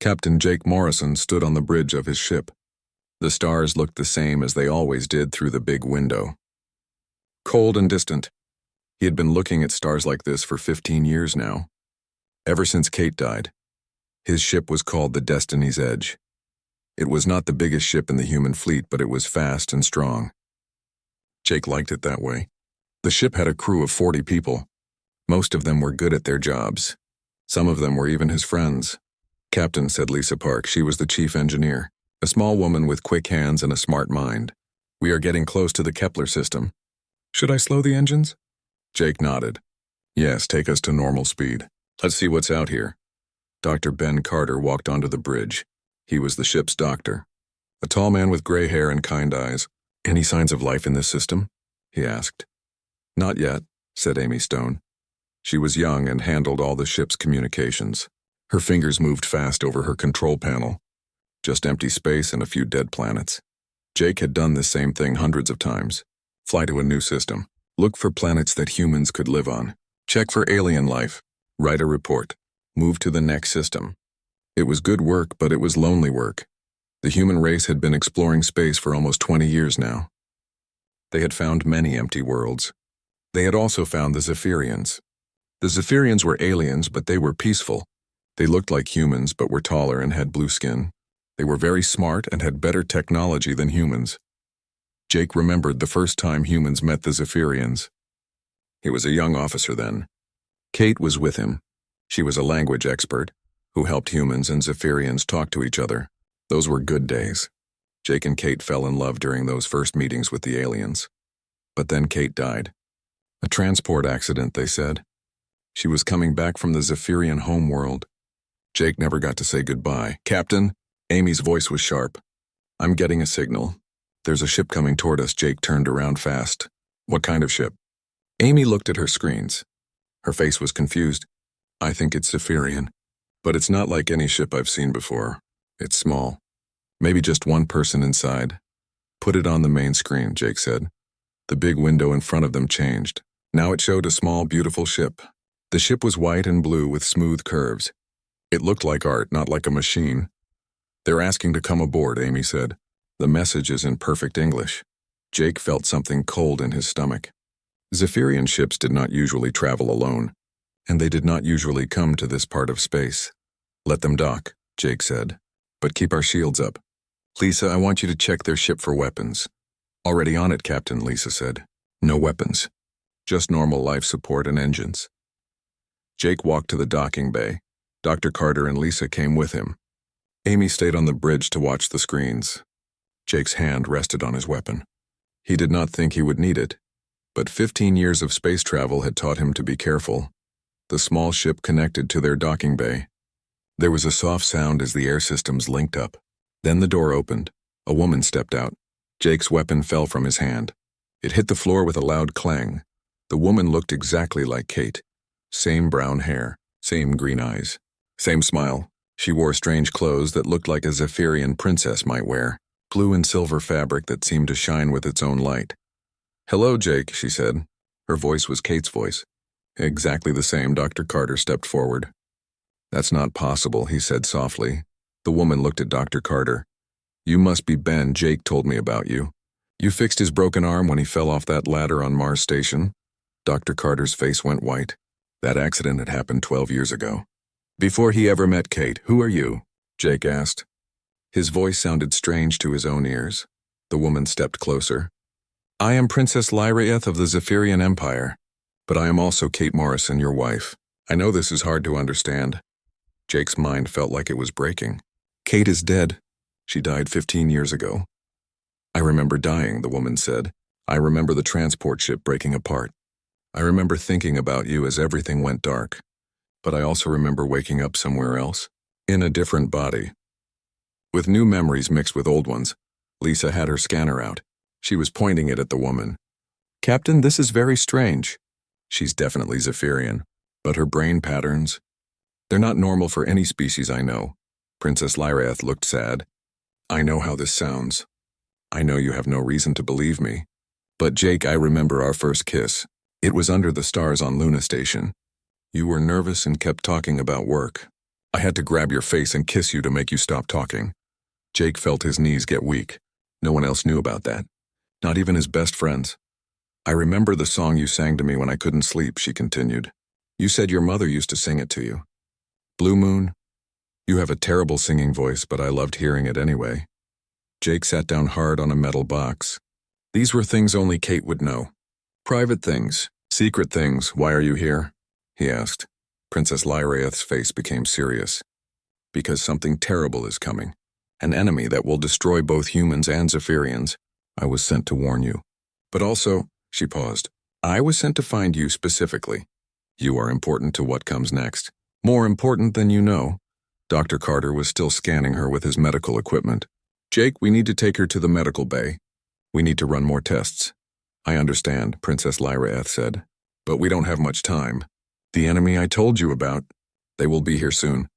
Captain Jake Morrison stood on the bridge of his ship. The stars looked the same as they always did through the big window. Cold and distant. He had been looking at stars like this for 15 years now. Ever since Kate died. His ship was called the Destiny's Edge. It was not the biggest ship in the human fleet, but it was fast and strong. Jake liked it that way. The ship had a crew of 40 people. Most of them were good at their jobs. Some of them were even his friends. Captain, said Lisa Park. She was the chief engineer, a small woman with quick hands and a smart mind. We are getting close to the Kepler system. Should I slow the engines? Jake nodded. Yes, take us to normal speed. Let's see what's out here. Dr. Ben Carter walked onto the bridge. He was the ship's doctor. A tall man with gray hair and kind eyes. Any signs of life in this system? He asked. Not yet, said Amy Stone. She was young and handled all the ship's communications. Her fingers moved fast over her control panel. Just empty space and a few dead planets. Jake had done the same thing hundreds of times. Fly to a new system. Look for planets that humans could live on. Check for alien life. Write a report. Move to the next system. It was good work, but it was lonely work. The human race had been exploring space for almost 20 years now. They had found many empty worlds. They had also found the Zephyrians. The Zephyrians were aliens, but they were peaceful. They looked like humans, but were taller and had blue skin. They were very smart and had better technology than humans. Jake remembered the first time humans met the Zephyrians. He was a young officer then. Kate was with him. She was a language expert who helped humans and Zephyrians talk to each other. Those were good days. Jake and Kate fell in love during those first meetings with the aliens. But then Kate died. A transport accident, they said. She was coming back from the Zephyrian homeworld. Jake never got to say goodbye. Captain, Amy's voice was sharp. I'm getting a signal. There's a ship coming toward us. Jake turned around fast. What kind of ship? Amy looked at her screens. Her face was confused. I think it's Zephyrian, but it's not like any ship I've seen before. It's small. Maybe just one person inside. Put it on the main screen, Jake said. The big window in front of them changed. Now it showed a small, beautiful ship. The ship was white and blue with smooth curves. It looked like art, not like a machine. They're asking to come aboard, Amy said. The message is in perfect English. Jake felt something cold in his stomach. Zephyrian ships did not usually travel alone, and they did not usually come to this part of space. Let them dock, Jake said, but keep our shields up. Lisa, I want you to check their ship for weapons. Already on it, Captain, Lisa said. No weapons. Just normal life support and engines. Jake walked to the docking bay. Dr. Carter and Lisa came with him. Amy stayed on the bridge to watch the screens. Jake's hand rested on his weapon. He did not think he would need it, but 15 years of space travel had taught him to be careful. The small ship connected to their docking bay. There was a soft sound as the air systems linked up. Then the door opened. A woman stepped out. Jake's weapon fell from his hand. It hit the floor with a loud clang. The woman looked exactly like Kate. Same brown hair, same green eyes, same smile. She wore strange clothes that looked like a Zephyrian princess might wear, blue and silver fabric that seemed to shine with its own light. Hello, Jake, she said. Her voice was Kate's voice. Exactly the same. Dr. Carter stepped forward. That's not possible, he said softly. The woman looked at Dr. Carter. You must be Ben. Jake told me about you. You fixed his broken arm when he fell off that ladder on Mars Station? Dr. Carter's face went white. That accident had happened 12 years ago. Before he ever met Kate, who are you? Jake asked. His voice sounded strange to his own ears. The woman stepped closer. I am Princess Lyraeth of the Zephyrian Empire, but I am also Kate Morrison, your wife. I know this is hard to understand. Jake's mind felt like it was breaking. Kate is dead. She died 15 years ago. I remember dying, the woman said. I remember the transport ship breaking apart. I remember thinking about you as everything went dark. But I also remember waking up somewhere else, in a different body. With new memories mixed with old ones, Lisa had her scanner out. She was pointing it at the woman. Captain, this is very strange. She's definitely Zephyrian, but her brain patterns, they're not normal for any species I know. Princess Lyraeth looked sad. I know how this sounds. I know you have no reason to believe me. But Jake, I remember our first kiss. It was under the stars on Luna Station. You were nervous and kept talking about work. I had to grab your face and kiss you to make you stop talking. Jake felt his knees get weak. No one else knew about that. Not even his best friends. I remember the song you sang to me when I couldn't sleep, she continued. You said your mother used to sing it to you. Blue Moon? You have a terrible singing voice, but I loved hearing it anyway. Jake sat down hard on a metal box. These were things only Kate would know. Private things, secret things. Why are you here? He asked. Princess Lyraeth's face became serious. Because something terrible is coming. An enemy that will destroy both humans and Zephyrians. I was sent to warn you. But also, she paused, I was sent to find you specifically. You are important to what comes next. More important than you know. Dr. Carter was still scanning her with his medical equipment. Jake, we need to take her to the medical bay. We need to run more tests. I understand, Princess Lyraeth said. But we don't have much time. The enemy I told you about, they will be here soon.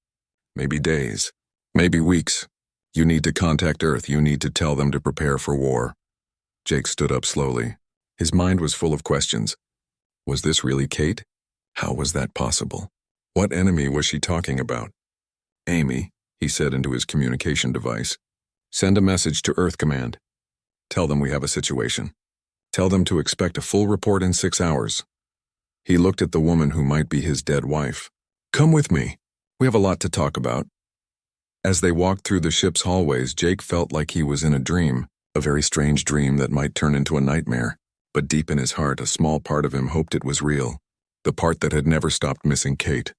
Maybe days. Maybe weeks. You need to contact Earth. You need to tell them to prepare for war. Jake stood up slowly. His mind was full of questions. Was this really Kate? How was that possible? What enemy was she talking about? Amy, he said into his communication device. Send a message to Earth Command. Tell them we have a situation. Tell them to expect a full report in 6 hours. He looked at the woman who might be his dead wife. Come with me. We have a lot to talk about. As they walked through the ship's hallways, Jake felt like he was in a dream, a very strange dream that might turn into a nightmare. But deep in his heart, a small part of him hoped it was real. The part that had never stopped missing Kate.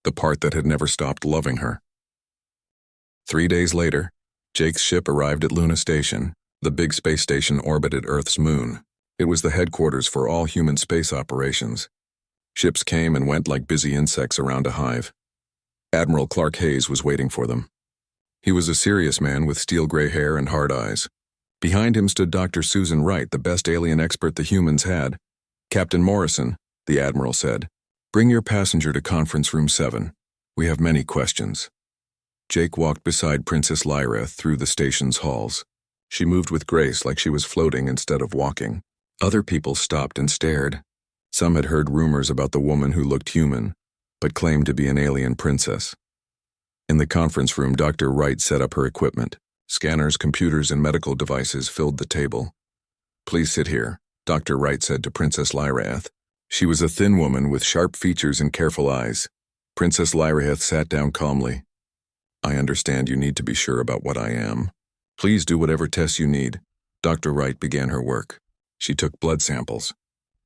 The part that had never stopped loving her. 3 days later, Jake's ship arrived at Luna Station. The big space station orbited Earth's moon. It was the headquarters for all human space operations. Ships came and went like busy insects around a hive. Admiral Clark Hayes was waiting for them. He was a serious man with steel-gray hair and hard eyes. Behind him stood Dr. Susan Wright, the best alien expert the humans had. Captain Morrison, the Admiral said, bring your passenger to Conference Room 7. We have many questions. Jake walked beside Princess Lyraeth through the station's halls. She moved with grace like she was floating instead of walking. Other people stopped and stared. Some had heard rumors about the woman who looked human, but claimed to be an alien princess. In the conference room, Dr. Wright set up her equipment. Scanners, computers, and medical devices filled the table. Please sit here, Dr. Wright said to Princess Lyraeth. She was a thin woman with sharp features and careful eyes. Princess Lyraeth sat down calmly. I understand you need to be sure about what I am. Please do whatever tests you need. Dr. Wright began her work. She took blood samples.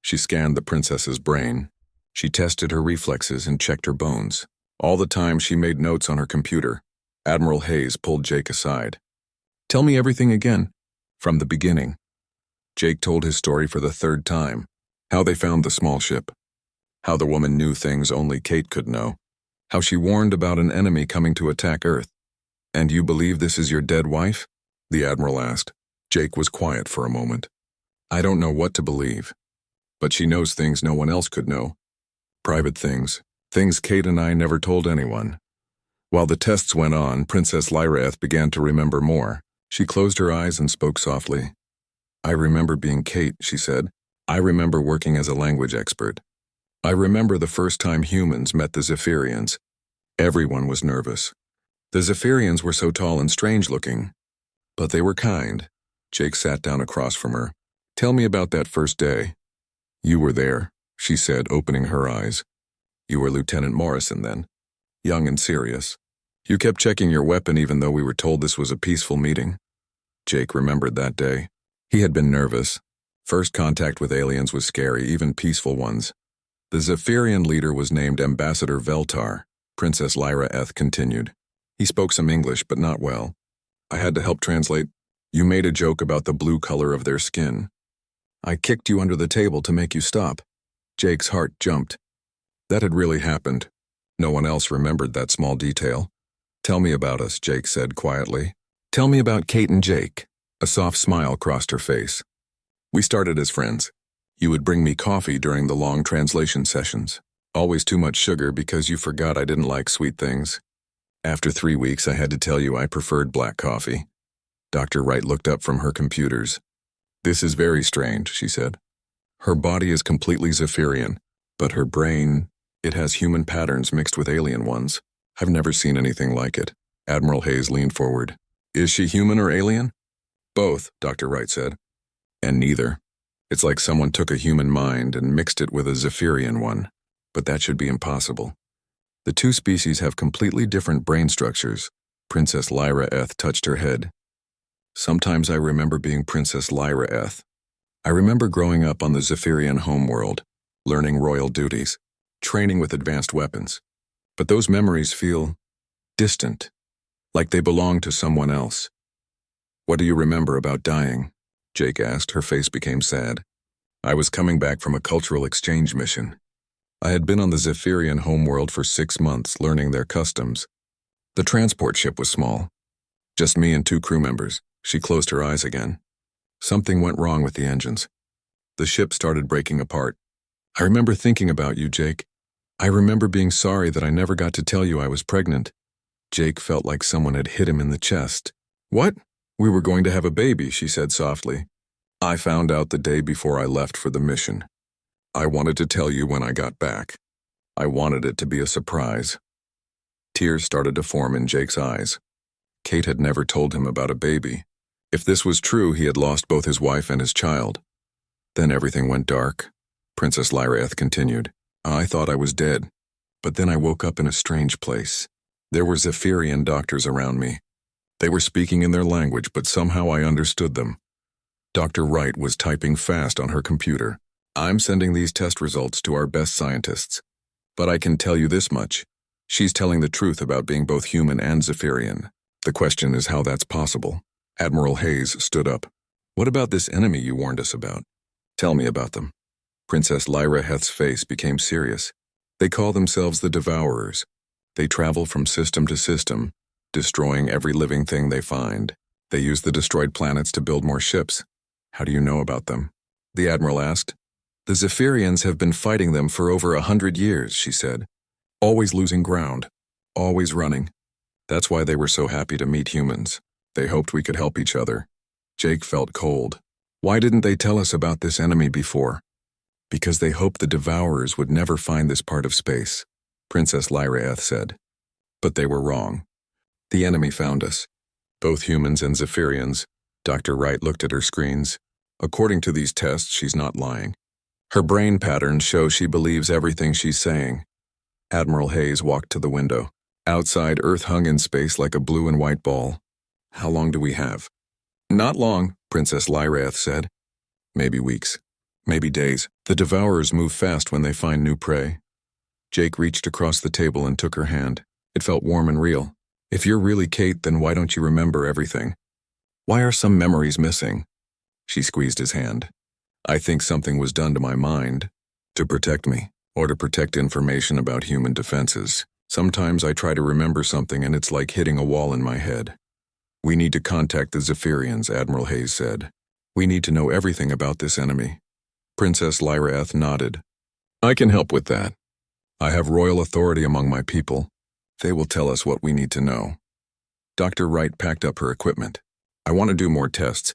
She scanned the princess's brain. She tested her reflexes and checked her bones. All the time she made notes on her computer. Admiral Hayes pulled Jake aside. Tell me everything again, from the beginning. Jake told his story for the 3rd time. How they found the small ship. How the woman knew things only Kate could know. How she warned about an enemy coming to attack Earth. And you believe this is your dead wife? The Admiral asked. Jake was quiet for a moment. I don't know what to believe. But she knows things no one else could know. Private things. Things Kate and I never told anyone. While the tests went on, Princess Lyraeth began to remember more. She closed her eyes and spoke softly. I remember being Kate, she said. I remember working as a language expert. I remember the first time humans met the Zephyrians. Everyone was nervous. The Zephyrians were so tall and strange-looking. But they were kind. Jake sat down across from her. Tell me about that first day. You were there, she said, opening her eyes. You were Lieutenant Morrison then. Young and serious. You kept checking your weapon even though we were told this was a peaceful meeting. Jake remembered that day. He had been nervous. First contact with aliens was scary, even peaceful ones. The Zephyrian leader was named Ambassador Veltar, Princess Lyraeth continued. He spoke some English, but not well. I had to help translate. You made a joke about the blue color of their skin. I kicked you under the table to make you stop. Jake's heart jumped. That had really happened. No one else remembered that small detail. Tell me about us, Jake said quietly. Tell me about Kate and Jake. A soft smile crossed her face. We started as friends. You would bring me coffee during the long translation sessions. Always too much sugar because you forgot I didn't like sweet things. After 3 weeks, I had to tell you I preferred black coffee. Dr. Wright looked up from her computers. This is very strange, she said. Her body is completely Zephyrian, but her brain, it has human patterns mixed with alien ones. I've never seen anything like it. Admiral Hayes leaned forward. Is she human or alien? Both, Dr. Wright said. And neither. It's like someone took a human mind and mixed it with a Zephyrian one. But that should be impossible. The two species have completely different brain structures. Princess Lyra Eth touched her head. Sometimes I remember being Princess Lyra Eth. I remember growing up on the Zephyrian homeworld, learning royal duties, training with advanced weapons. But those memories feel distant, like they belong to someone else. What do you remember about dying? Jake asked. Her face became sad. I was coming back from a cultural exchange mission. I had been on the Zephyrian homeworld for 6 months, learning their customs. The transport ship was small. Just me and 2 crew members. She closed her eyes again. Something went wrong with the engines. The ship started breaking apart. I remember thinking about you, Jake. I remember being sorry that I never got to tell you I was pregnant. Jake felt like someone had hit him in the chest. What? We were going to have a baby, she said softly. I found out the day before I left for the mission. I wanted to tell you when I got back. I wanted it to be a surprise. Tears started to form in Jake's eyes. Kate had never told him about a baby. If this was true, he had lost both his wife and his child. Then everything went dark. Princess Lyraeth continued. I thought I was dead, but then I woke up in a strange place. There were Zephyrian doctors around me. They were speaking in their language, but somehow I understood them. Dr. Wright was typing fast on her computer. I'm sending these test results to our best scientists. But I can tell you this much. She's telling the truth about being both human and Zephyrian. The question is how that's possible. Admiral Hayes stood up. What about this enemy you warned us about? Tell me about them. Princess Lyra Heth's face became serious. They call themselves the Devourers. They travel from system to system, destroying every living thing they find. They use the destroyed planets to build more ships. How do you know about them? The Admiral asked. The Zephyrians have been fighting them for over 100 years, she said. Always losing ground. Always running. That's why they were so happy to meet humans. They hoped we could help each other. Jake felt cold. Why didn't they tell us about this enemy before? Because they hoped the Devourers would never find this part of space, Princess Lyraeth said. But they were wrong. The enemy found us. Both humans and Zephyrians. Dr. Wright looked at her screens. According to these tests, she's not lying. Her brain patterns show she believes everything she's saying. Admiral Hayes walked to the window. Outside, Earth hung in space like a blue and white ball. How long do we have? Not long, Princess Lyraeth said. Maybe weeks. Maybe days. The Devourers move fast when they find new prey. Jake reached across the table and took her hand. It felt warm and real. If you're really Kate, then why don't you remember everything? Why are some memories missing? She squeezed his hand. I think something was done to my mind. To protect me, or to protect information about human defenses. Sometimes I try to remember something and it's like hitting a wall in my head. We need to contact the Zephyrians, Admiral Hayes said. We need to know everything about this enemy. Princess Lyraeth nodded. I can help with that. I have royal authority among my people. They will tell us what we need to know. Dr. Wright packed up her equipment. I want to do more tests,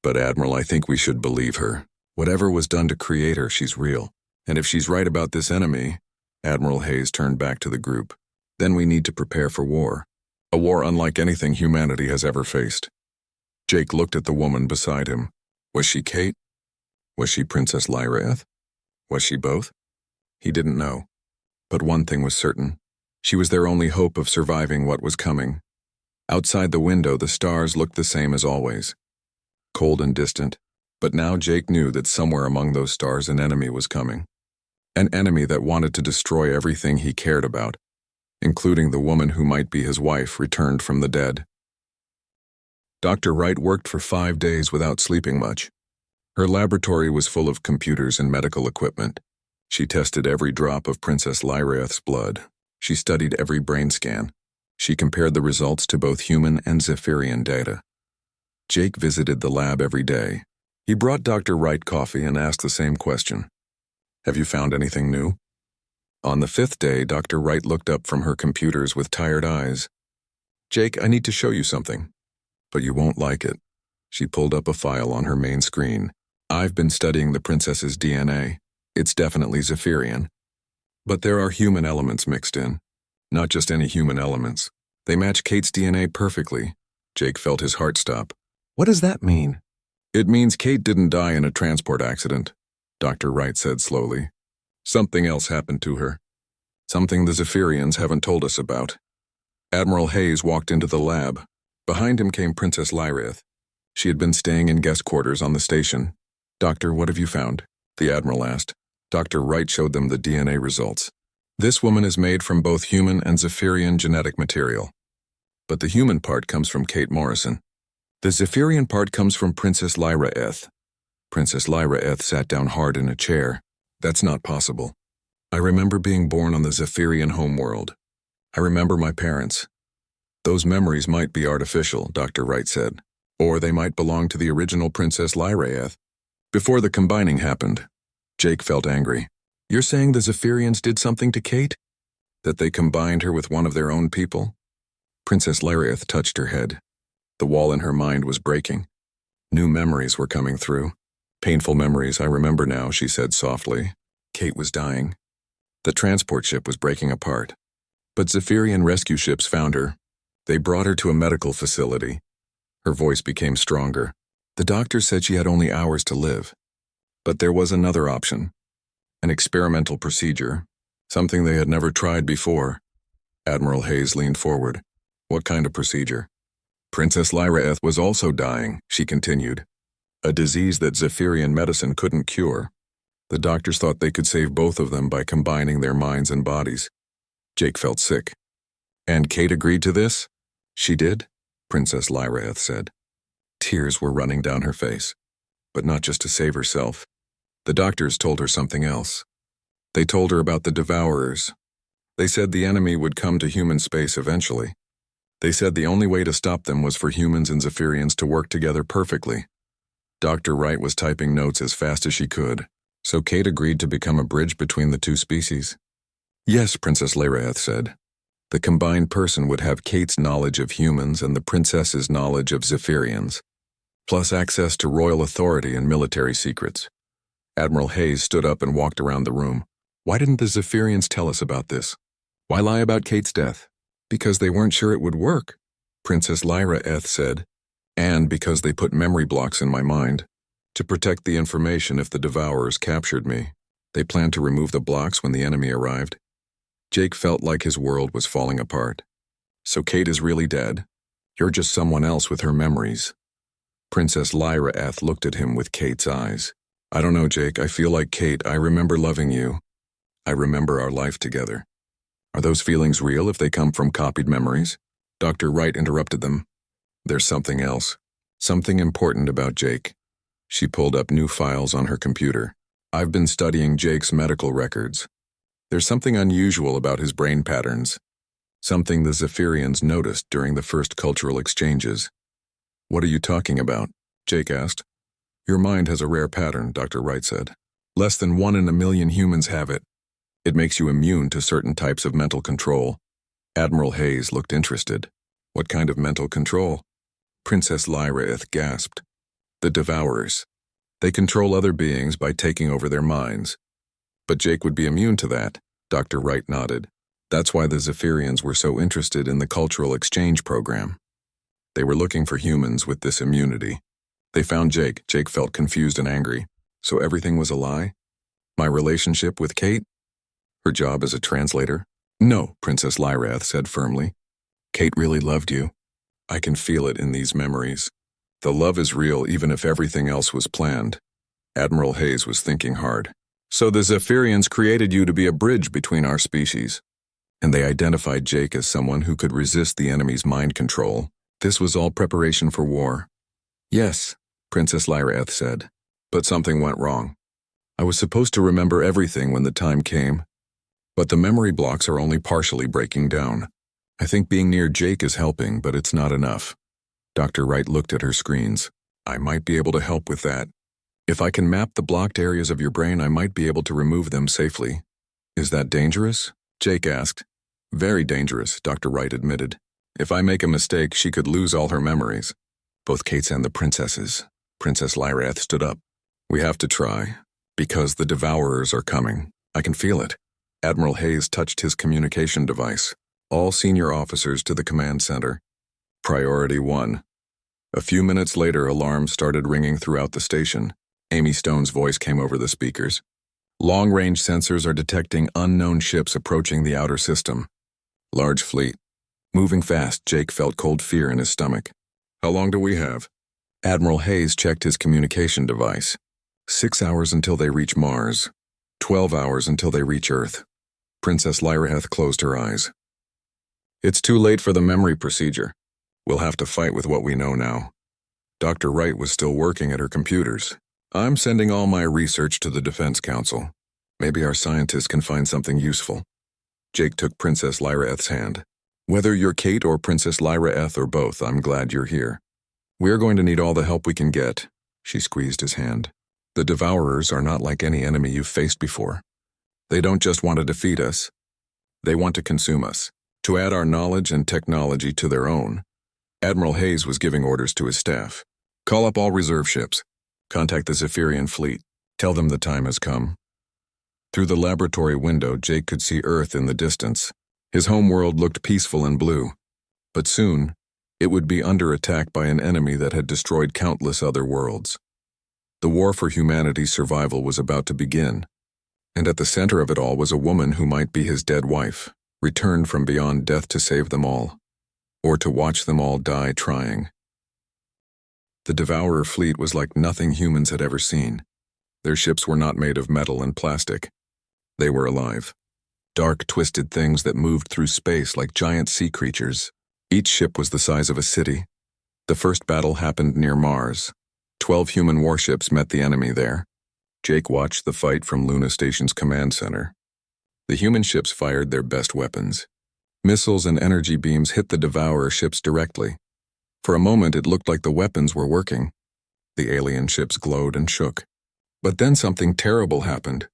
but Admiral, I think we should believe her. Whatever was done to create her, she's real. And if she's right about this enemy, Admiral Hayes turned back to the group, then we need to prepare for war. A war unlike anything humanity has ever faced. Jake looked at the woman beside him. Was she Kate? Was she Princess Lyraeth? Was she both? He didn't know. But one thing was certain. She was their only hope of surviving what was coming. Outside the window, the stars looked the same as always. Cold and distant. But now Jake knew that somewhere among those stars an enemy was coming. An enemy that wanted to destroy everything he cared about, including the woman who might be his wife returned from the dead. Dr. Wright worked for 5 days without sleeping much. Her laboratory was full of computers and medical equipment. She tested every drop of Princess Lyraeth's blood. She studied every brain scan. She compared the results to both human and Zephyrian data. Jake visited the lab every day. He brought Dr. Wright coffee and asked the same question. Have you found anything new? On the 5th day, Dr. Wright looked up from her computers with tired eyes. Jake, I need to show you something. But you won't like it. She pulled up a file on her main screen. I've been studying the princess's DNA. It's definitely Zephyrian. But there are human elements mixed in. Not just any human elements. They match Kate's DNA perfectly. Jake felt his heart stop. What does that mean? It means Kate didn't die in a transport accident, Dr. Wright said slowly. Something else happened to her. Something the Zephyrians haven't told us about. Admiral Hayes walked into the lab. Behind him came Princess Lyrith. She had been staying in guest quarters on the station. Doctor, what have you found? The Admiral asked. Dr. Wright showed them the DNA results. This woman is made from both human and Zephyrian genetic material. But the human part comes from Kate Morrison. The Zephyrian part comes from Princess Lyrith. Princess Lyrith sat down hard in a chair. That's not possible. I remember being born on the Zephyrian homeworld. I remember my parents. Those memories might be artificial, Dr. Wright said. Or they might belong to the original Princess Lyrith. Before the combining happened, Jake felt angry. You're saying the Zephyrians did something to Kate? That they combined her with one of their own people? Princess Lyrith touched her head. The wall in her mind was breaking. New memories were coming through. Painful memories, I remember now, she said softly. Kate was dying. The transport ship was breaking apart. But Zephyrian rescue ships found her. They brought her to a medical facility. Her voice became stronger. The doctor said she had only hours to live. But there was another option. An experimental procedure. Something they had never tried before. Admiral Hayes leaned forward. What kind of procedure? Princess Lyrith was also dying, she continued. A disease that Zephyrian medicine couldn't cure. The doctors thought they could save both of them by combining their minds and bodies. Jake felt sick. And Kate agreed to this? She did, Princess Lyrith said. Tears were running down her face. But not just to save herself. The doctors told her something else. They told her about the Devourers. They said the enemy would come to human space eventually. They said the only way to stop them was for humans and Zephyrians to work together perfectly. Dr. Wright was typing notes as fast as she could, so Kate agreed to become a bridge between the two species. Yes, Princess Lyrith said. The combined person would have Kate's knowledge of humans and the princess's knowledge of Zephyrians, plus access to royal authority and military secrets. Admiral Hayes stood up and walked around the room. Why didn't the Zephyrians tell us about this? Why lie about Kate's death? Because they weren't sure it would work, Princess Lyrith said. And because they put memory blocks in my mind. To protect the information if the Devourers captured me. They planned to remove the blocks when the enemy arrived. Jake felt like his world was falling apart. So Kate is really dead? You're just someone else with her memories. Princess Lyrith looked at him with Kate's eyes. I don't know, Jake. I feel like Kate. I remember loving you. I remember our life together. Are those feelings real if they come from copied memories? Dr. Wright interrupted them. There's something else. Something important about Jake. She pulled up new files on her computer. I've been studying Jake's medical records. There's something unusual about his brain patterns. Something the Zephyrians noticed during the first cultural exchanges. What are you talking about? Jake asked. Your mind has a rare pattern, Dr. Wright said. Less than 1 in a million humans have it. It makes you immune to certain types of mental control. Admiral Hayes looked interested. What kind of mental control? Princess Lyrith gasped. The Devourers. They control other beings by taking over their minds. But Jake would be immune to that, Dr. Wright nodded. That's why the Zephyrians were so interested in the cultural exchange program. They were looking for humans with this immunity. They found Jake. Jake felt confused and angry. So everything was a lie? My relationship with Kate? Her job as a translator? No, Princess Lyrith said firmly. Kate really loved you. I can feel it in these memories. The love is real even if everything else was planned. Admiral Hayes was thinking hard. So the Zephyrians created you to be a bridge between our species. And they identified Jake as someone who could resist the enemy's mind control. This was all preparation for war. Yes, Princess Lyrith said. But something went wrong. I was supposed to remember everything when the time came. But the memory blocks are only partially breaking down. I think being near Jake is helping, but it's not enough. Dr. Wright looked at her screens. I might be able to help with that. If I can map the blocked areas of your brain, I might be able to remove them safely. Is that dangerous? Jake asked. Very dangerous, Dr. Wright admitted. If I make a mistake, she could lose all her memories. Both Kate's and the princess's. Princess Lyrith stood up. We have to try, because the Devourers are coming. I can feel it. Admiral Hayes touched his communication device. All senior officers to the command center. Priority 1. A few minutes later, alarms started ringing throughout the station. Amy Stone's voice came over the speakers. Long-range sensors are detecting unknown ships approaching the outer system. Large fleet. Moving fast, Jake felt cold fear in his stomach. How long do we have? Admiral Hayes checked his communication device. 6 hours until they reach Mars. 12 hours until they reach Earth. Princess Lyraeth closed her eyes. It's too late for the memory procedure. We'll have to fight with what we know now. Dr. Wright was still working at her computers. I'm sending all my research to the Defense Council. Maybe our scientists can find something useful. Jake took Princess Lyraeth's hand. Whether you're Kate or Princess Lyraeth or both, I'm glad you're here. We're going to need all the help we can get. She squeezed his hand. The Devourers are not like any enemy you've faced before. They don't just want to defeat us. They want to consume us, to add our knowledge and technology to their own. Admiral Hayes was giving orders to his staff. Call up all reserve ships. Contact the Zephyrian fleet. Tell them the time has come. Through the laboratory window, Jake could see Earth in the distance. His home world looked peaceful and blue. But soon, it would be under attack by an enemy that had destroyed countless other worlds. The war for humanity's survival was about to begin. And at the center of it all was a woman who might be his dead wife, returned from beyond death to save them all, or to watch them all die trying. The Devourer fleet was like nothing humans had ever seen. Their ships were not made of metal and plastic. They were alive. Dark, twisted things that moved through space like giant sea creatures. Each ship was the size of a city. The first battle happened near Mars. 12 human warships met the enemy there. Jake watched the fight from Luna Station's command center. The human ships fired their best weapons. Missiles and energy beams hit the Devourer ships directly. For a moment, it looked like the weapons were working. The alien ships glowed and shook. But then something terrible happened.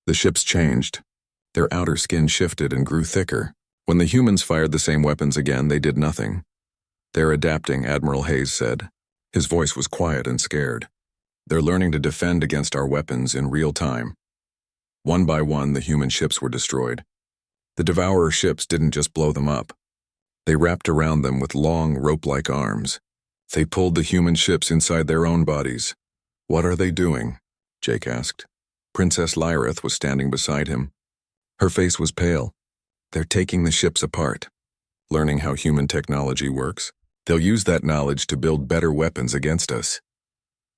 The ships changed. Their outer skin shifted and grew thicker. When the humans fired the same weapons again, they did nothing. They're adapting, Admiral Hayes said. His voice was quiet and scared. They're learning to defend against our weapons in real time. One by one, the human ships were destroyed. The Devourer ships didn't just blow them up. They wrapped around them with long, rope-like arms. They pulled the human ships inside their own bodies. What are they doing? Jake asked. Princess Lyraeth was standing beside him. Her face was pale. They're taking the ships apart, learning how human technology works. They'll use that knowledge to build better weapons against us.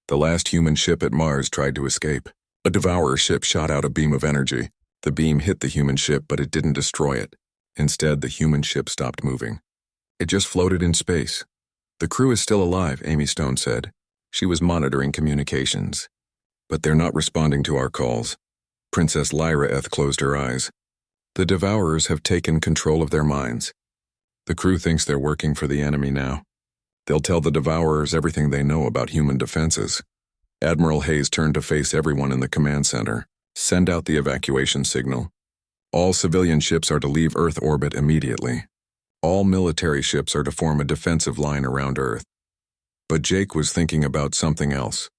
The last human ship at Mars tried to escape. A Devourer ship shot out a beam of energy. The beam hit the human ship, but it didn't destroy it. Instead, the human ship stopped moving. It just floated in space. The crew is still alive, Amy Stone said. She was monitoring communications. But they're not responding to our calls. Princess Lyraeth closed her eyes. The Devourers have taken control of their minds. The crew thinks they're working for the enemy now. They'll tell the Devourers everything they know about human defenses. Admiral Hayes turned to face everyone in the command center. Send out the evacuation signal. All civilian ships are to leave Earth orbit immediately. All military ships are to form a defensive line around Earth. But Jake was thinking about something else.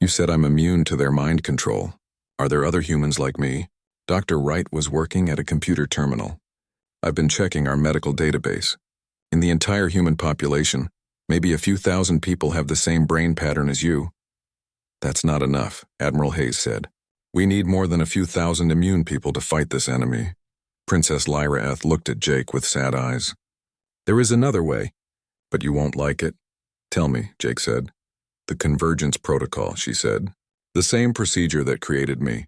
You said I'm immune to their mind control. Are there other humans like me? Dr. Wright was working at a computer terminal. I've been checking our medical database. In the entire human population, maybe a few thousand people have the same brain pattern as you. That's not enough, Admiral Hayes said. We need more than a few thousand immune people to fight this enemy. Princess Lyraeth looked at Jake with sad eyes. There is another way, but you won't like it. Tell me, Jake said. The Convergence Protocol, she said. The same procedure that created me.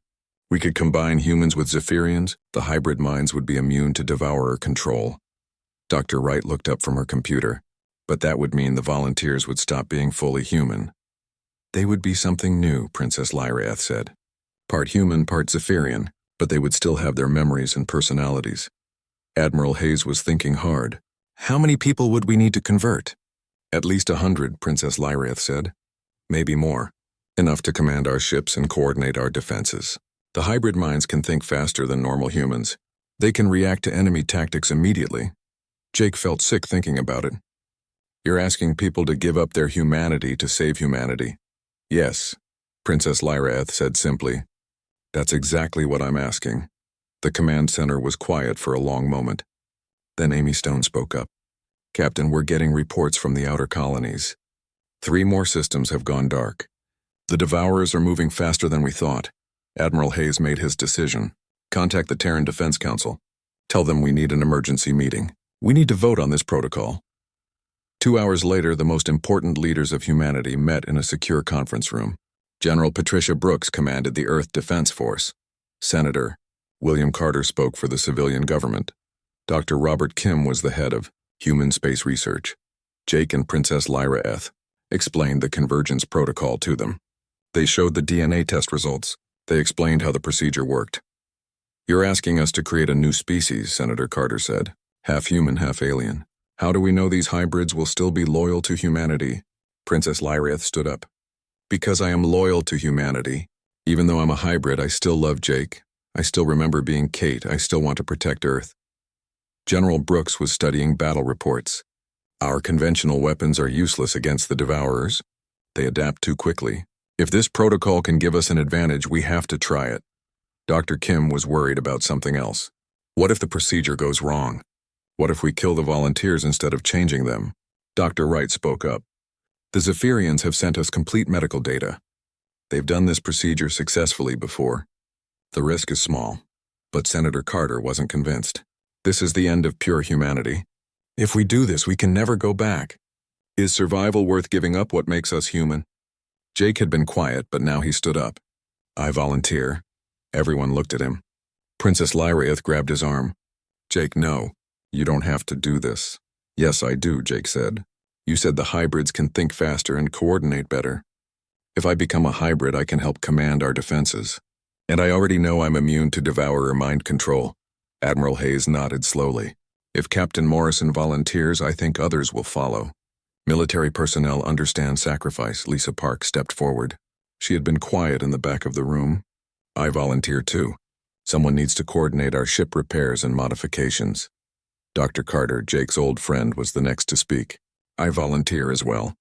We could combine humans with Zephyrians. The hybrid minds would be immune to Devourer control. Dr. Wright looked up from her computer, but that would mean the volunteers would stop being fully human. They would be something new, Princess Lyraeth said. Part human, part Zephyrian, but they would still have their memories and personalities. Admiral Hayes was thinking hard. How many people would we need to convert? At least 100, Princess Lyraeth said. Maybe more. Enough to command our ships and coordinate our defenses. The hybrid minds can think faster than normal humans. They can react to enemy tactics immediately. Jake felt sick thinking about it. You're asking people to give up their humanity to save humanity. Yes, Princess Lyraeth said simply. That's exactly what I'm asking. The command center was quiet for a long moment. Then Amy Stone spoke up. Captain, we're getting reports from the outer colonies. 3 more systems have gone dark. The Devourers are moving faster than we thought. Admiral Hayes made his decision. Contact the Terran Defense Council. Tell them we need an emergency meeting. We need to vote on this protocol. 2 hours later, the most important leaders of humanity met in a secure conference room. General Patricia Brooks commanded the Earth Defense Force. Senator William Carter spoke for the civilian government. Dr. Robert Kim was the head of Human Space Research. Jake and Princess Lyra Eth explained the convergence protocol to them. They showed the DNA test results. They explained how the procedure worked. You're asking us to create a new species, Senator Carter said. Half human, half alien. How do we know these hybrids will still be loyal to humanity? Princess Lyra Eth stood up. Because I am loyal to humanity. Even though I'm a hybrid, I still love Jake. I still remember being Kate. I still want to protect Earth. General Brooks was studying battle reports. Our conventional weapons are useless against the Devourers. They adapt too quickly. If this protocol can give us an advantage, we have to try it. Dr. Kim was worried about something else. What if the procedure goes wrong? What if we kill the volunteers instead of changing them? Dr. Wright spoke up. The Zephyrians have sent us complete medical data. They've done this procedure successfully before. The risk is small, but Senator Carter wasn't convinced. This is the end of pure humanity. If we do this, we can never go back. Is survival worth giving up what makes us human? Jake had been quiet, but now he stood up. I volunteer. Everyone looked at him. Princess Lyra Eth grabbed his arm. Jake, no. You don't have to do this. Yes, I do, Jake said. You said the hybrids can think faster and coordinate better. If I become a hybrid, I can help command our defenses. And I already know I'm immune to Devourer mind control. Admiral Hayes nodded slowly. If Captain Morrison volunteers, I think others will follow. Military personnel understand sacrifice. Lisa Park stepped forward. She had been quiet in the back of the room. I volunteer too. Someone needs to coordinate our ship repairs and modifications. Dr. Carter, Jake's old friend, was the next to speak. I volunteer as well.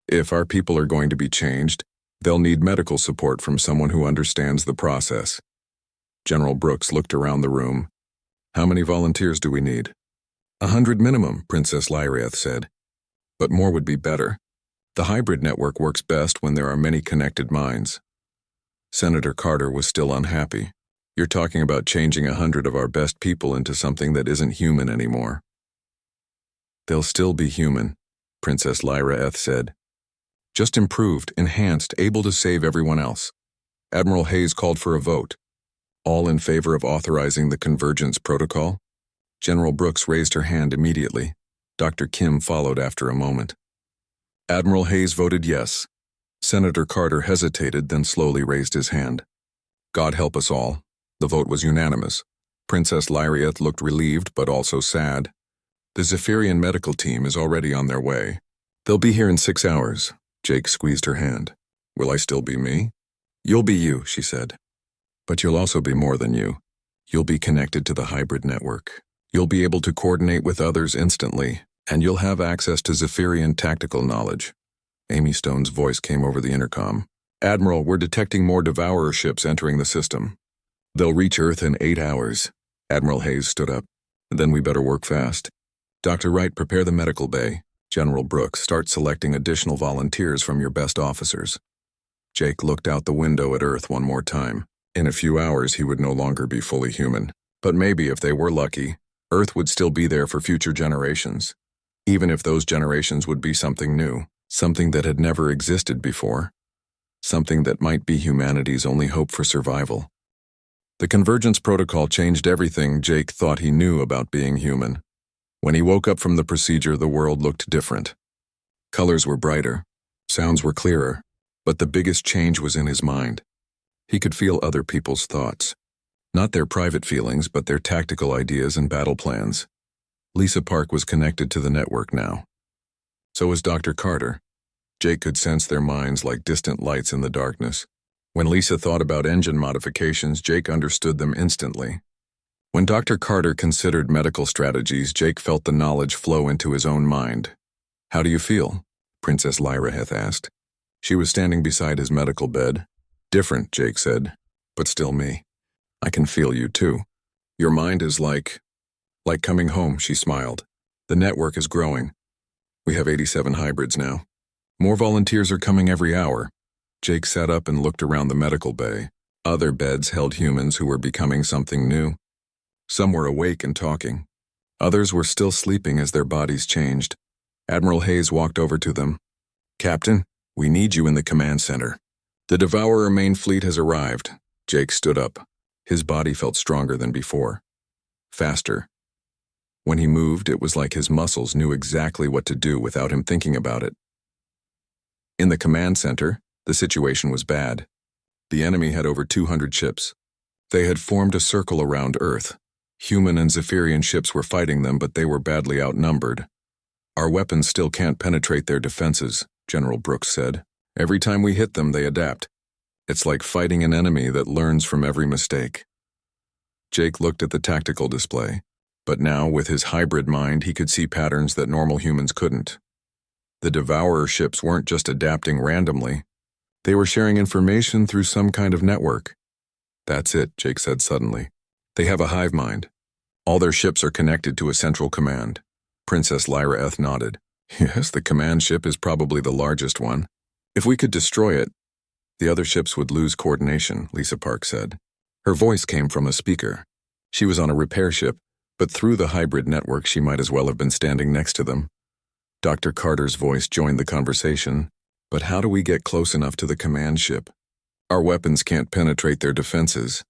If our people are going to be changed, they'll need medical support from someone who understands the process. General Brooks looked around the room. How many volunteers do we need? 100 minimum, Princess Lyra Eth said. But more would be better. The hybrid network works best when there are many connected minds. Senator Carter was still unhappy. You're talking about changing 100 of our best people into something that isn't human anymore. They'll still be human, Princess Lyra Eth said. Just improved, enhanced, able to save everyone else. Admiral Hayes called for a vote. All in favor of authorizing the convergence protocol? General Brooks raised her hand immediately. Dr. Kim followed after a moment. Admiral Hayes voted yes. Senator Carter hesitated, then slowly raised his hand. God help us all. The vote was unanimous. Princess Lyra Eth looked relieved, but also sad. The Zephyrian medical team is already on their way. They'll be here in 6 hours. Jake squeezed her hand. Will I still be me? You'll be you, she said. But you'll also be more than you. You'll be connected to the hybrid network. You'll be able to coordinate with others instantly, and you'll have access to Zephyrian tactical knowledge. Amy Stone's voice came over the intercom. Admiral, we're detecting more Devourer ships entering the system. They'll reach Earth in 8 hours. Admiral Hayes stood up. Then we better work fast. Dr. Wright, prepare the medical bay. General Brooks, start selecting additional volunteers from your best officers. Jake looked out the window at Earth one more time. In a few hours, he would no longer be fully human. But maybe if they were lucky, Earth would still be there for future generations. Even if those generations would be something new, something that had never existed before. Something that might be humanity's only hope for survival. The convergence protocol changed everything Jake thought he knew about being human. When he woke up from the procedure, the world looked different. Colors were brighter, sounds were clearer, but the biggest change was in his mind. He could feel other people's thoughts. Not their private feelings, but their tactical ideas and battle plans. Lisa Park was connected to the network now. So was Dr. Carter. Jake could sense their minds like distant lights in the darkness. When Lisa thought about engine modifications, Jake understood them instantly. When Dr. Carter considered medical strategies, Jake felt the knowledge flow into his own mind. How do you feel? Princess Lyra Eth asked. She was standing beside his medical bed. Different, Jake said, but still me. I can feel you too. Your mind is like... Like coming home, she smiled. The network is growing. We have 87 hybrids now. More volunteers are coming every hour. Jake sat up and looked around the medical bay. Other beds held humans who were becoming something new. Some were awake and talking. Others were still sleeping as their bodies changed. Admiral Hayes walked over to them. Captain, we need you in the command center. The Devourer main fleet has arrived. Jake stood up. His body felt stronger than before. Faster. When he moved, it was like his muscles knew exactly what to do without him thinking about it. In the command center, the situation was bad. The enemy had over 200 ships. They had formed a circle around Earth. Human and Zephyrian ships were fighting them, but they were badly outnumbered. Our weapons still can't penetrate their defenses, General Brooks said. Every time we hit them, they adapt. It's like fighting an enemy that learns from every mistake. Jake looked at the tactical display, but now, with his hybrid mind, he could see patterns that normal humans couldn't. The Devourer ships weren't just adapting randomly. They were sharing information through some kind of network. That's it, Jake said suddenly. They have a hive mind. All their ships are connected to a central command. Princess Lyra Eth nodded. Yes, the command ship is probably the largest one. If we could destroy it, the other ships would lose coordination, Lisa Park said. Her voice came from a speaker. She was on a repair ship, but through the hybrid network she might as well have been standing next to them. Dr. Carter's voice joined the conversation. But how do we get close enough to the command ship? Our weapons can't penetrate their defenses.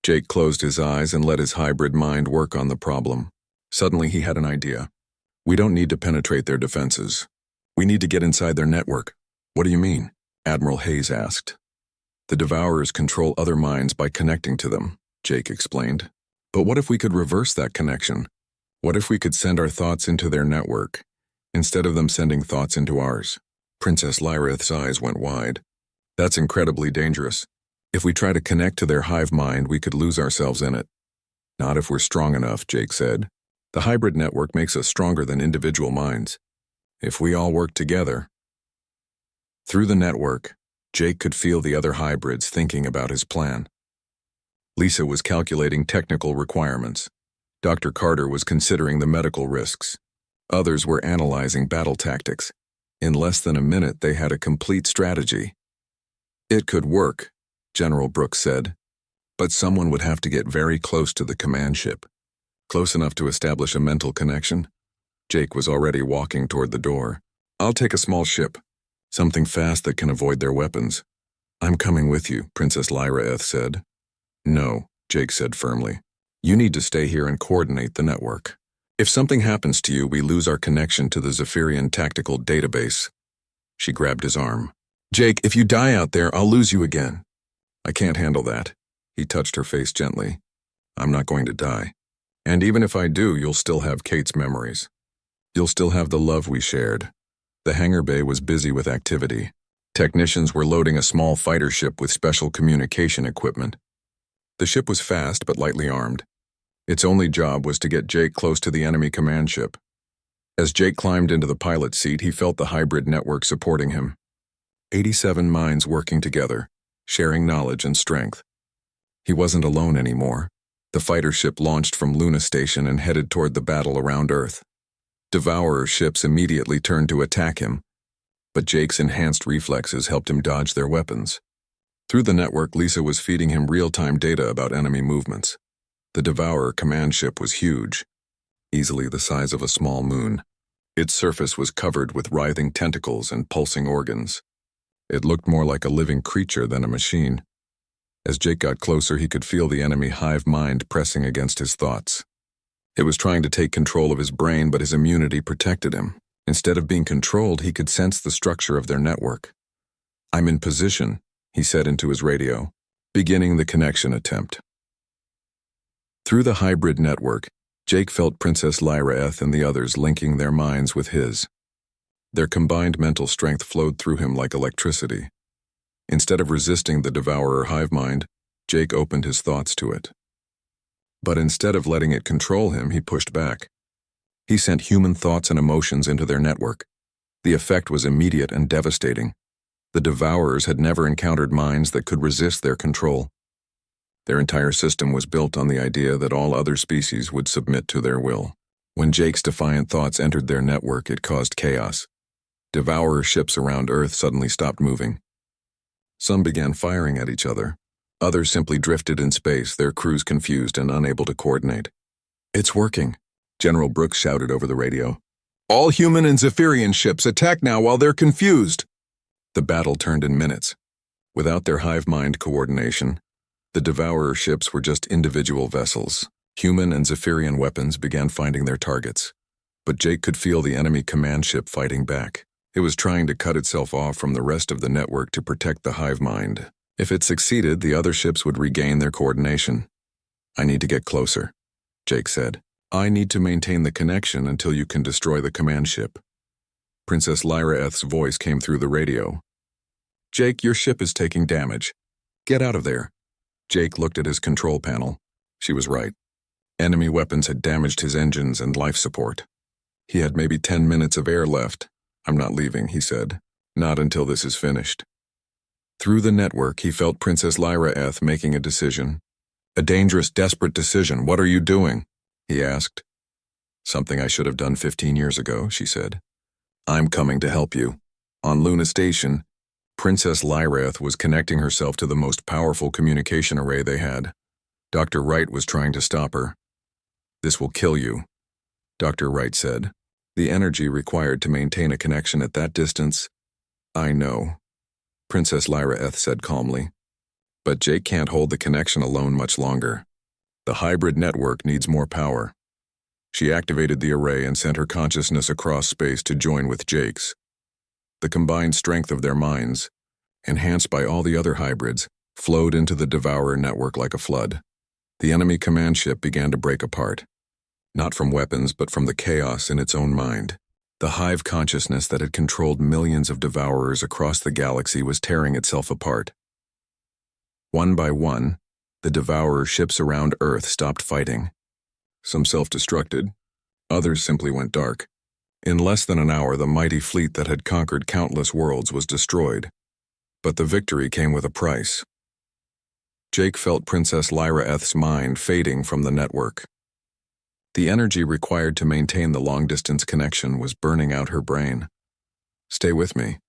Jake closed his eyes and let his hybrid mind work on the problem. Suddenly he had an idea. We don't need to penetrate their defenses. We need to get inside their network. What do you mean? Admiral Hayes asked. The Devourers control other minds by connecting to them, Jake explained. But what if we could reverse that connection? What if we could send our thoughts into their network, instead of them sending thoughts into ours? Princess Lyrath's eyes went wide. That's incredibly dangerous. If we try to connect to their hive mind, we could lose ourselves in it. Not if we're strong enough, Jake said. The hybrid network makes us stronger than individual minds. If we all work together. Through the network, Jake could feel the other hybrids thinking about his plan. Lisa was calculating technical requirements. Dr. Carter was considering the medical risks. Others were analyzing battle tactics. In less than a minute, they had a complete strategy. It could work, General Brooks said, but someone would have to get very close to the command ship. Close enough to establish a mental connection? Jake was already walking toward the door. I'll take a small ship. Something fast that can avoid their weapons. I'm coming with you, Princess Lyra said. No, Jake said firmly. You need to stay here and coordinate the network. If something happens to you, we lose our connection to the Zephyrian tactical database. She grabbed his arm. Jake, if you die out there, I'll lose you again. I can't handle that. He touched her face gently. I'm not going to die. And even if I do, you'll still have Kate's memories. You'll still have the love we shared. The hangar bay was busy with activity. Technicians were loading a small fighter ship with special communication equipment. The ship was fast but lightly armed. Its only job was to get Jake close to the enemy command ship. As Jake climbed into the pilot's seat, he felt the hybrid network supporting him. 87 minds working together, sharing knowledge and strength. He wasn't alone anymore. The fighter ship launched from Luna Station and headed toward the battle around Earth. Devourer ships immediately turned to attack him, but Jake's enhanced reflexes helped him dodge their weapons. Through the network, Lisa was feeding him real-time data about enemy movements. The Devourer command ship was huge, easily the size of a small moon. Its surface was covered with writhing tentacles and pulsing organs. It looked more like a living creature than a machine. As Jake got closer, he could feel the enemy hive mind pressing against his thoughts. It was trying to take control of his brain, but his immunity protected him. Instead of being controlled, he could sense the structure of their network. I'm in position, he said into his radio, beginning the connection attempt. Through the hybrid network, Jake felt Princess Lyra and the others linking their minds with his. Their combined mental strength flowed through him like electricity. Instead of resisting the Devourer hive mind, Jake opened his thoughts to it. But instead of letting it control him, he pushed back. He sent human thoughts and emotions into their network. The effect was immediate and devastating. The Devourers had never encountered minds that could resist their control. Their entire system was built on the idea that all other species would submit to their will. When Jake's defiant thoughts entered their network, it caused chaos. Devourer ships around Earth suddenly stopped moving. Some began firing at each other. Others simply drifted in space, their crews confused and unable to coordinate. "It's working," General Brooks shouted over the radio. "All human and Zephyrian ships attack now while they're confused." The battle turned in minutes. Without their hive mind coordination, the Devourer ships were just individual vessels. Human and Zephyrian weapons began finding their targets. But Jake could feel the enemy command ship fighting back. It was trying to cut itself off from the rest of the network to protect the hive mind. If it succeeded, the other ships would regain their coordination. "I need to get closer," Jake said. "I need to maintain the connection until you can destroy the command ship." Princess Lyra-Eth's voice came through the radio. "Jake, your ship is taking damage. Get out of there." Jake looked at his control panel. She was right. Enemy weapons had damaged his engines and life support. He had maybe 10 minutes of air left. "I'm not leaving," he said. "Not until this is finished." Through the network, he felt Princess Lyra-Eth making a decision. "A dangerous, desperate decision. What are you doing?" he asked. "Something I should have done 15 years ago," she said. "I'm coming to help you." On Luna Station, Princess Lyra-Eth was connecting herself to the most powerful communication array they had. Dr. Wright was trying to stop her. "This will kill you," Dr. Wright said. "The energy required to maintain a connection at that distance." "I know," Princess Lyra-Eth said calmly. "But Jake can't hold the connection alone much longer. The hybrid network needs more power." She activated the array and sent her consciousness across space to join with Jake's. The combined strength of their minds, enhanced by all the other hybrids, flowed into the Devourer network like a flood. The enemy command ship began to break apart. Not from weapons, but from the chaos in its own mind. The hive consciousness that had controlled millions of Devourers across the galaxy was tearing itself apart. One by one, the Devourer ships around Earth stopped fighting. Some self-destructed, others simply went dark. In less than an hour, the mighty fleet that had conquered countless worlds was destroyed. But the victory came with a price. Jake felt Princess Lyra-Eth's mind fading from the network. The energy required to maintain the long-distance connection was burning out her brain. "Stay with me,"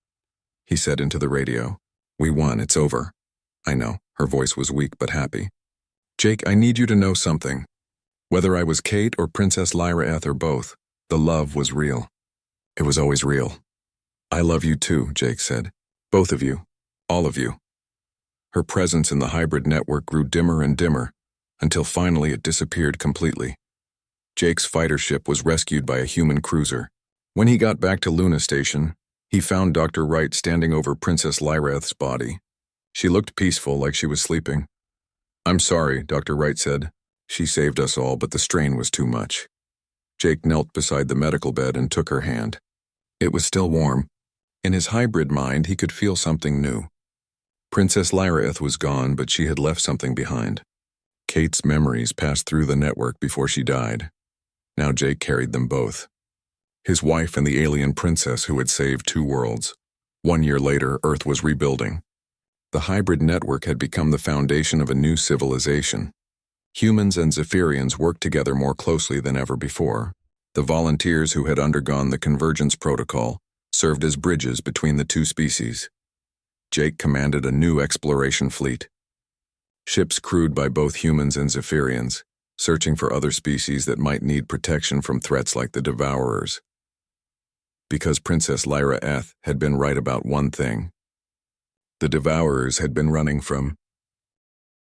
he said into the radio. "We won, it's over." "I know," her voice was weak but happy. "Jake, I need you to know something. Whether I was Kate or Princess Lyra-Eth or both, the love was real. It was always real." "I love you too," Jake said. "Both of you. All of you." Her presence in the hybrid network grew dimmer and dimmer, until finally it disappeared completely. Jake's fighter ship was rescued by a human cruiser. When he got back to Luna Station, he found Dr. Wright standing over Princess Lyra-Eth's body. She looked peaceful, like she was sleeping. "I'm sorry," Dr. Wright said. "She saved us all, but the strain was too much." Jake knelt beside the medical bed and took her hand. It was still warm. In his hybrid mind, he could feel something new. Princess Lyra-Eth was gone, but she had left something behind. Kate's memories passed through the network before she died. Now Jake carried them both. His wife and the alien princess who had saved 2 worlds. 1 year later, Earth was rebuilding. The hybrid network had become the foundation of a new civilization. Humans and Zephyrians worked together more closely than ever before. The volunteers who had undergone the convergence protocol served as bridges between the 2 species. Jake commanded a new exploration fleet. Ships crewed by both humans and Zephyrians, searching for other species that might need protection from threats like the Devourers. Because Princess Lyra-Eth had been right about one thing. The Devourers had been running from